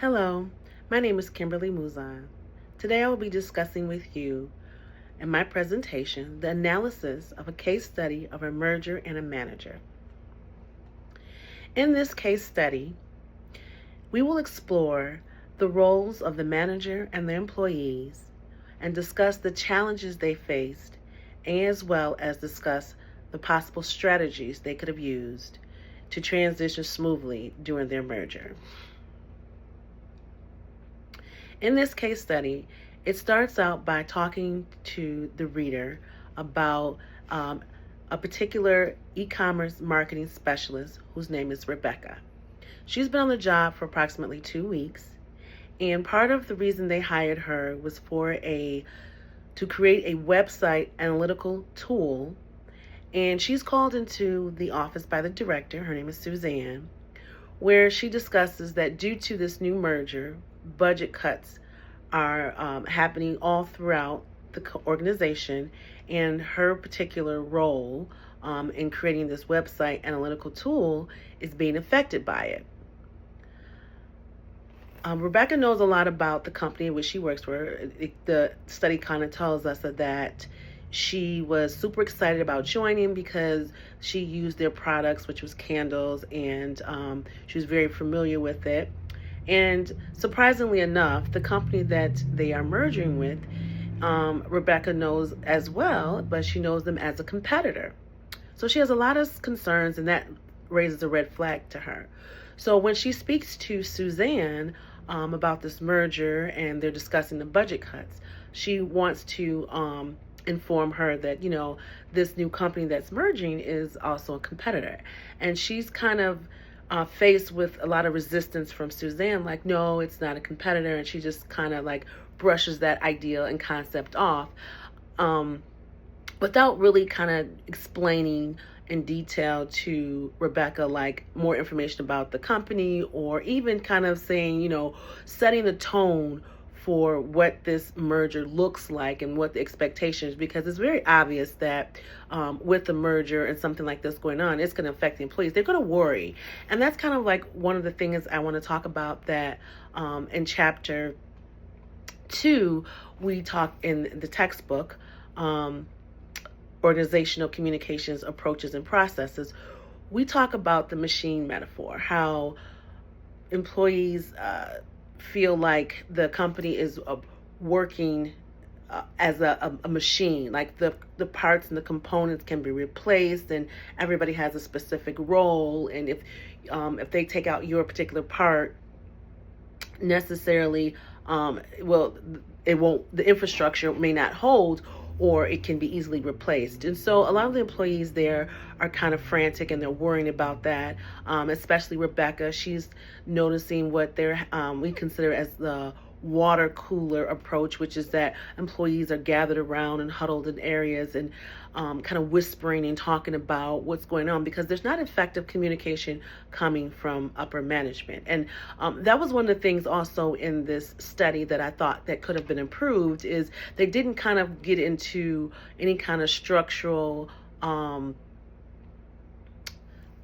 Hello, my name is Kimberly Muzan. Today I will be discussing with you in my presentation the analysis of a case study of a merger and a manager. In this case study, we will explore the roles of the manager and the employees and discuss the challenges they faced, as well as discuss the possible strategies they could have used to transition smoothly during their merger. In this case study, it starts out by talking to the reader about a particular e-commerce marketing specialist whose name is Rebecca. She's been on the job for approximately 2 weeks, and part of the reason they hired her was to create a website analytical tool. And she's called into the office by the director, her name is Suzanne, where she discusses that due to this new merger, budget cuts are happening all throughout the organization, and her particular role in creating this website analytical tool is being affected by it. Rebecca knows a lot about the company in which she works for. The study kind of tells us that she was super excited about joining because she used their products, which was candles, and she was very familiar with it. And surprisingly enough, the company that they are merging with, Rebecca knows as well, but she knows them as a competitor. So she has a lot of concerns, and that raises a red flag to her. So when she speaks to Suzanne about this merger and they're discussing the budget cuts, she wants to inform her that, this new company that's merging is also a competitor. And she's kind of faced with a lot of resistance from Suzanne, like, no, it's not a competitor. And she just kind of like brushes that idea and concept off without really kind of explaining in detail to Rebecca, like more information about the company, or even kind of saying, setting the tone for what this merger looks like and what the expectations, because it's very obvious that with the merger and something like this going on, it's going to affect the employees. They're going to worry. And that's kind of like one of the things I want to talk about, that in chapter 2, we talk in the textbook, Organizational Communications Approaches and Processes. We talk about the machine metaphor, how employees feel like the company is working as a machine, like the parts and the components can be replaced, and everybody has a specific role. And if they take out your particular part, necessarily, the infrastructure may not hold, or it can be easily replaced. And so a lot of the employees there are kind of frantic, and they're worrying about that, especially Rebecca. She's noticing what we consider as the water cooler approach, which is that employees are gathered around and huddled in areas and kind of whispering and talking about what's going on, because there's not effective communication coming from upper management. And that was one of the things also in this study that I thought that could have been improved, is they didn't kind of get into any kind of structural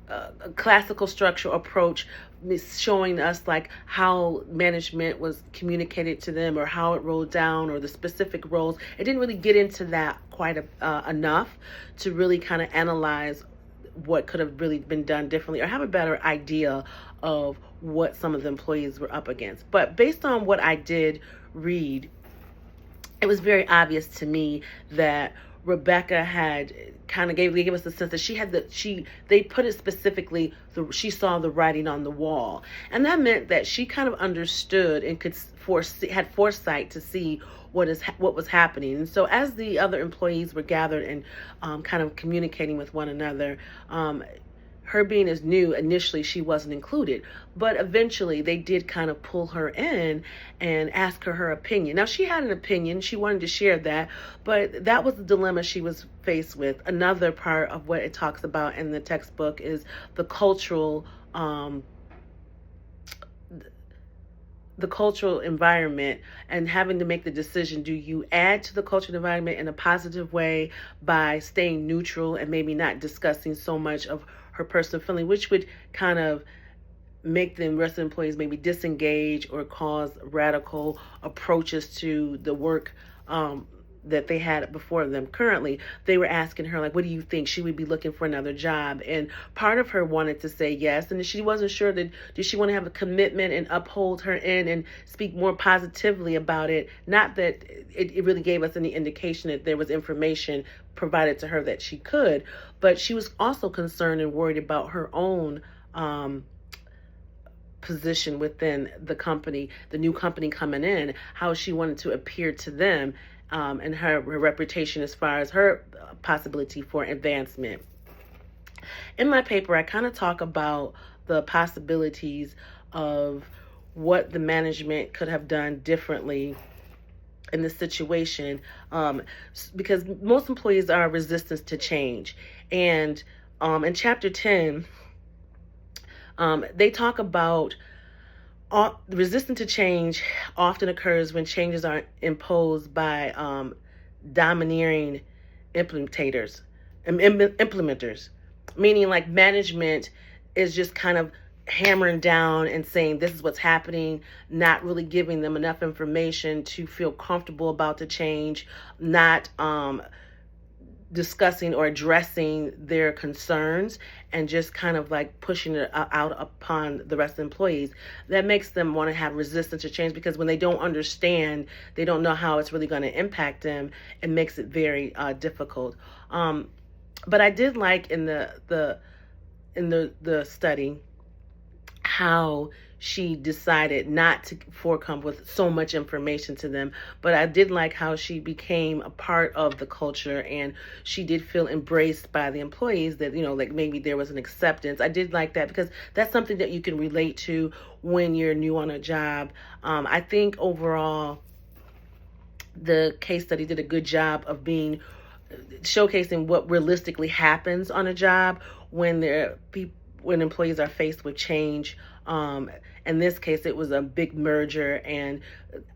a classical structural approach, showing us like how management was communicated to them, or how it rolled down, or the specific roles. It didn't really get into that quite enough to really kind of analyze what could have really been done differently, or have a better idea of what some of the employees were up against. But based on what I did read, it was very obvious to me that Rebecca had kind of gave us the sense that they put it specifically, she saw the writing on the wall. And that meant that she kind of understood and had foresight to see what was happening. And so as the other employees were gathered and kind of communicating with one another, her being as new, initially she wasn't included, but eventually they did kind of pull her in and ask her opinion. Now, she had an opinion, she wanted to share that, but that was the dilemma she was faced with. Another part of what it talks about in the textbook is the cultural environment, and having to make the decision, do you add to the cultural environment in a positive way by staying neutral and maybe not discussing so much of her personal feeling, which would kind of make the rest of the employees maybe disengage or cause radical approaches to the work that they had before them. Currently, they were asking her, like, what do you think? She would be looking for another job. And part of her wanted to say yes, and she wasn't sure that did she want to have a commitment and uphold her end and speak more positively about it. Not that it really gave us any indication that there was information provided to her that she could, but she was also concerned and worried about her own position within the company, the new company coming in, how she wanted to appear to them, and her reputation as far as her possibility for advancement. In my paper, I kind of talk about the possibilities of what the management could have done differently in this situation, because most employees are resistant to change. And in chapter 10, they talk about resistance to change often occurs when changes are imposed by domineering implementers, meaning like management is just kind of hammering down and saying this is what's happening, not really giving them enough information to feel comfortable about the change, not discussing or addressing their concerns, and just kind of like pushing it out upon the rest of the employees. That makes them want to have resistance to change, because when they don't understand, they don't know how it's really going to impact them. It makes it very difficult. But I did like in the study how she decided not to forecome with so much information to them. But I did like how she became a part of the culture, and she did feel embraced by the employees, that, like maybe there was an acceptance. I did like that, because that's something that you can relate to when you're new on a job. I think overall the case study did a good job of showcasing what realistically happens on a job when when employees are faced with change. In this case, it was a big merger, and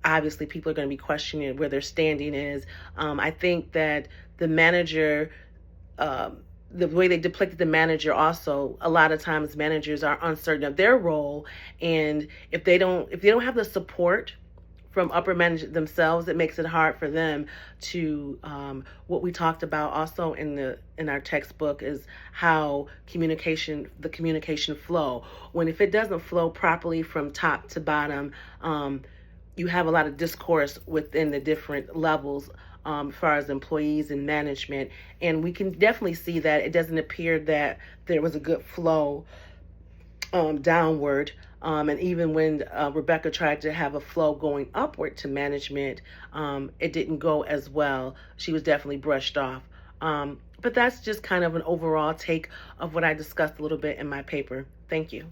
obviously people are going to be questioning where their standing is. I think that the manager, the way they depicted the manager, also a lot of times managers are uncertain of their role, and if they don't have the support from upper management themselves, it makes it hard for them to, what we talked about also in our textbook, is how the communication flow. If it doesn't flow properly from top to bottom, you have a lot of discourse within the different levels, as far as employees and management. And we can definitely see that it doesn't appear that there was a good flow downward. And even when Rebecca tried to have a flow going upward to management, it didn't go as well. She was definitely brushed off. But that's just kind of an overall take of what I discussed a little bit in my paper. Thank you.